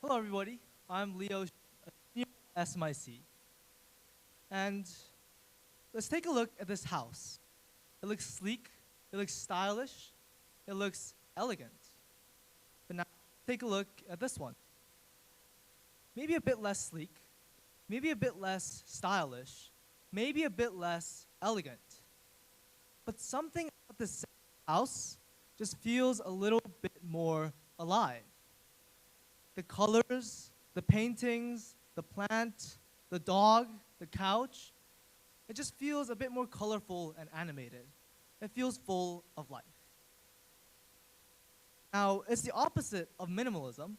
Hello, everybody. I'm Leo, a senior at SMIC. And let's take a look at this house. It looks sleek, it looks stylish, it looks elegant. But now, take a look at this one. Maybe a bit less sleek, maybe a bit less stylish, maybe a bit less elegant. But something about this house just feels a little bit more alive. The colors, the paintings, the plant, the dog, the couch, it just feels a bit more colorful and animated. It feels full of life. Now, it's the opposite of minimalism.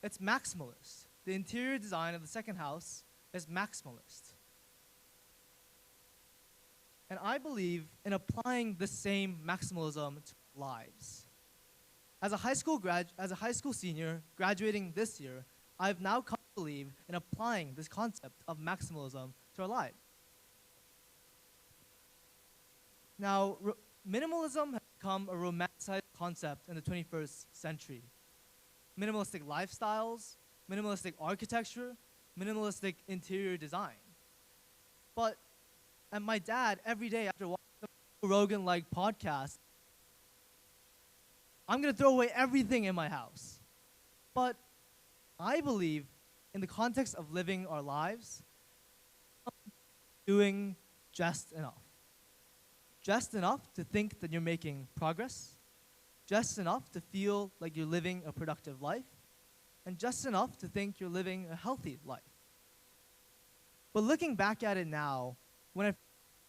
It's maximalist. The interior design of the second house is maximalist. And I believe in applying the same maximalism to lives. As a high school senior graduating this year, I've now come to believe in applying this concept of maximalism to our lives. Now, minimalism has become a romanticized concept in the 21st century. Minimalistic lifestyles, minimalistic architecture, minimalistic interior design. And my dad, every day after watching the Joe Rogan-like podcast, I'm going to throw away everything in my house. But I believe in the context of living our lives, doing just enough. Just enough to think that you're making progress, just enough to feel like you're living a productive life, and just enough to think you're living a healthy life. But looking back at it now, when I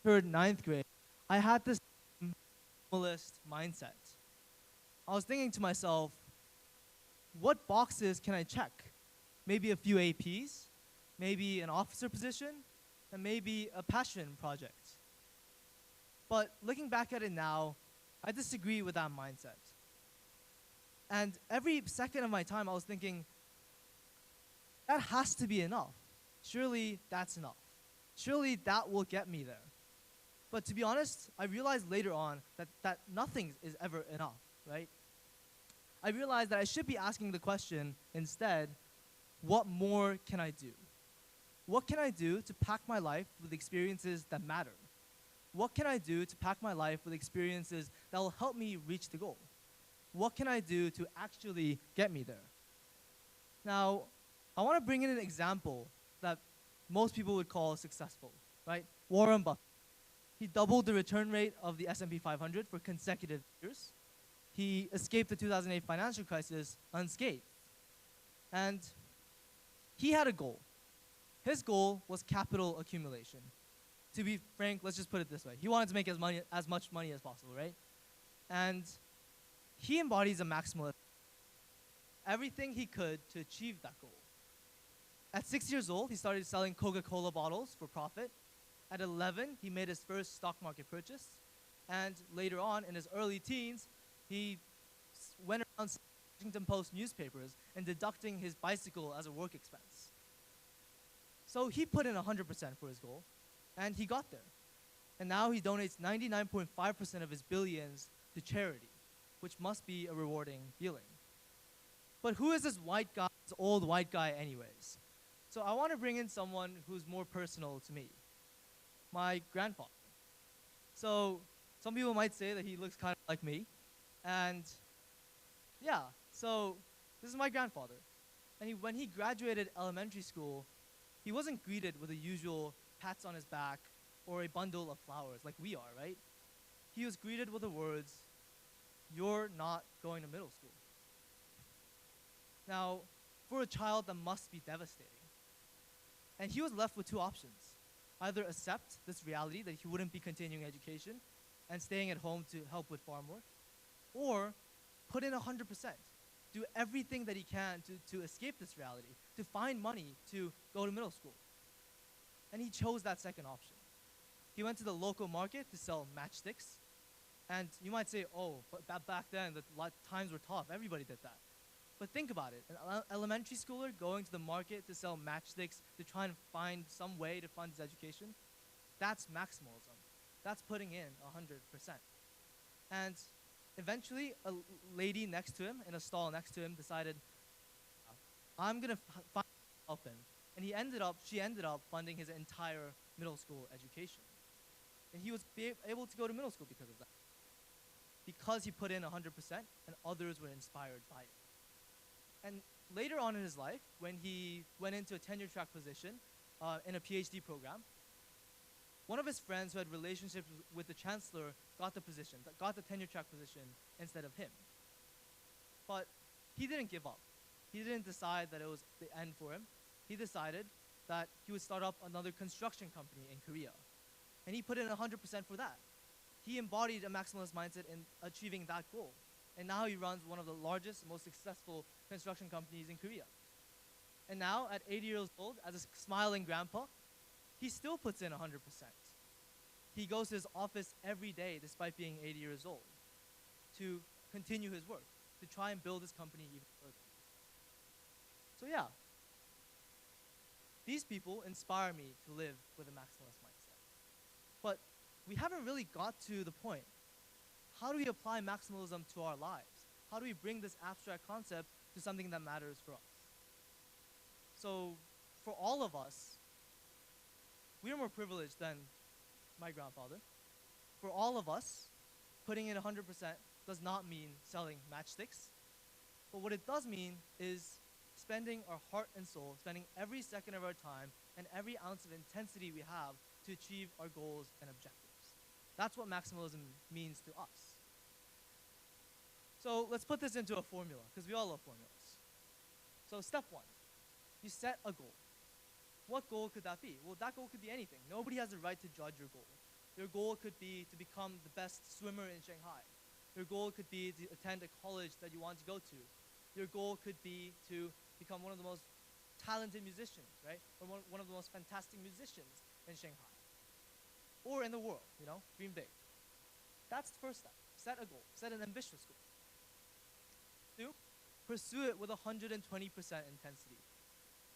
heard ninth grade, I had this minimalist mindset. I was thinking to myself, what boxes can I check? Maybe a few APs, maybe an officer position, and maybe a passion project. But looking back at it now, I disagree with that mindset. And every second of my time, I was thinking, that has to be enough. Surely that's enough. Surely that will get me there. But to be honest, I realized later on that nothing is ever enough, right? I realized that I should be asking the question instead, what more can I do? What can I do to pack my life with experiences that matter? What can I do to pack my life with experiences that will help me reach the goal? What can I do to actually get me there? Now, I want to bring in an example that most people would call successful, right? Warren Buffett. He doubled the return rate of the S&P 500 for consecutive years. He escaped the 2008 financial crisis unscathed. And he had a goal. His goal was capital accumulation. To be frank, let's just put it this way. He wanted to make as much money as possible, right? And he embodies a maximalist. Everything he could to achieve that goal. At 6 years old, he started selling Coca-Cola bottles for profit. At 11, he made his first stock market purchase. And later on, in his early teens, he went around Washington Post newspapers and deducting his bicycle as a work expense. So he put in 100% for his goal, and he got there. And now he donates 99.5% of his billions to charity, which must be a rewarding feeling. But who is this old white guy anyways? So I want to bring in someone who's more personal to me. My grandfather. So some people might say that he looks kind of like me. And yeah, so this is my grandfather. And when he graduated elementary school, he wasn't greeted with the usual pats on his back or a bundle of flowers like we are, right? He was greeted with the words, "You're not going to middle school." Now, for a child, that must be devastating. And he was left with two options. Either accept this reality that he wouldn't be continuing education and staying at home to help with farm work, or put in 100%, do everything that he can to escape this reality, to find money to go to middle school. And he chose that second option. He went to the local market to sell matchsticks. And you might say, oh, but back then, times were tough. Everybody did that. But think about it. An elementary schooler going to the market to sell matchsticks to try and find some way to fund his education, that's maximalism. That's putting in 100%. And eventually, a lady next to him, in a stall next to him, decided, I'm going to help him. And she ended up funding his entire middle school education. And he was able to go to middle school because of that. Because he put in 100% and others were inspired by it. And later on in his life, when he went into a tenure track position in a PhD program, one of his friends who had relationships with the chancellor got the tenure track position instead of him. But he didn't give up. He didn't decide that it was the end for him. He decided that he would start up another construction company in Korea. And he put in 100% for that. He embodied a maximalist mindset in achieving that goal. And now he runs one of the largest, most successful construction companies in Korea. And now, at 80 years old, as a smiling grandpa, he still puts in 100%. He goes to his office every day, despite being 80 years old, to continue his work, to try and build his company even further. So yeah, these people inspire me to live with a maximalist mindset. But we haven't really got to the point. How do we apply maximalism to our lives? How do we bring this abstract concept to something that matters for us? So for all of us, we are more privileged than my grandfather. For all of us, putting in 100% does not mean selling matchsticks. But what it does mean is spending our heart and soul, spending every second of our time and every ounce of intensity we have to achieve our goals and objectives. That's what maximalism means to us. So let's put this into a formula, because we all love formulas. So step one, you set a goal. What goal could that be? Well, that goal could be anything. Nobody has the right to judge your goal. Your goal could be to become the best swimmer in Shanghai. Your goal could be to attend a college that you want to go to. Your goal could be to become one of the most talented musicians, right? Or one of the most fantastic musicians in Shanghai. Or in the world, dream big. That's the first step. Set a goal. Set an ambitious goal. 2, pursue it with 120% intensity.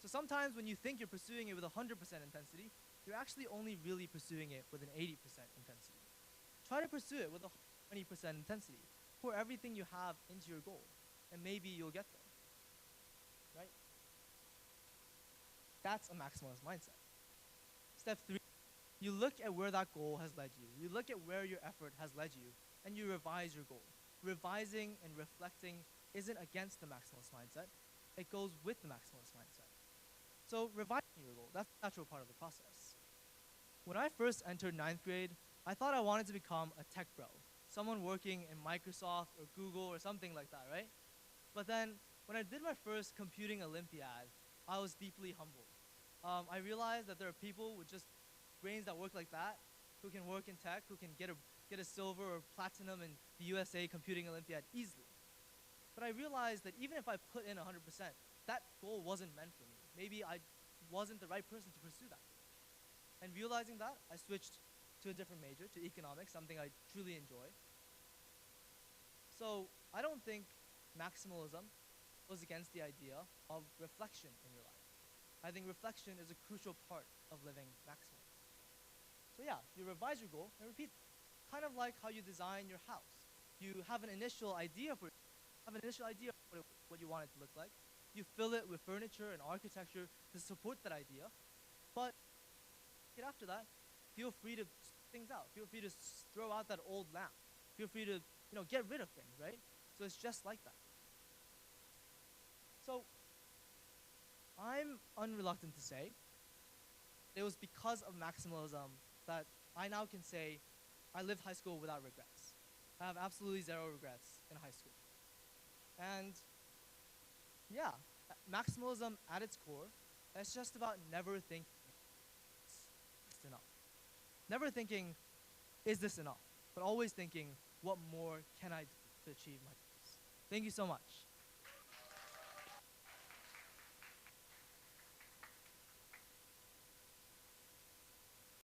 So sometimes when you think you're pursuing it with 100% intensity, you're actually only really pursuing it with an 80% intensity. Try to pursue it with 20% intensity. Pour everything you have into your goal, and maybe you'll get there. Right? That's a maximalist mindset. Step 3, you look at where that goal has led you. You look at where your effort has led you, and you revise your goal. Revising and reflecting isn't against the maximalist mindset. It goes with the maximalist mindset. So revising your goal, that's a natural part of the process. When I first entered 9th grade, I thought I wanted to become a tech bro, someone working in Microsoft or Google or something like that, right? But then when I did my first computing Olympiad, I was deeply humbled. I realized that there are people with just brains that work like that, who can work in tech, who can get a silver or platinum in the USA Computing Olympiad easily. But I realized that even if I put in 100%, that goal wasn't meant for me. Maybe I wasn't the right person to pursue that. And realizing that, I switched to a different major, to economics, something I truly enjoy. So I don't think maximalism goes against the idea of reflection in your life. I think reflection is a crucial part of living maximally. So yeah, you revise your goal and repeat. Kind of like how you design your house. You have an initial idea of what you want it to look like. You fill it with furniture and architecture to support that idea. But after that, feel free to switch things out. Feel free to throw out that old lamp. Feel free to get rid of things, right? So it's just like that. So I'm unreluctant to say it was because of maximalism that I now can say I lived high school without regrets. I have absolutely 0 regrets in high school. And yeah, maximalism at its core, it's just about never thinking it's enough. Never thinking, is this enough? But always thinking, what more can I do to achieve my goals? Thank you so much.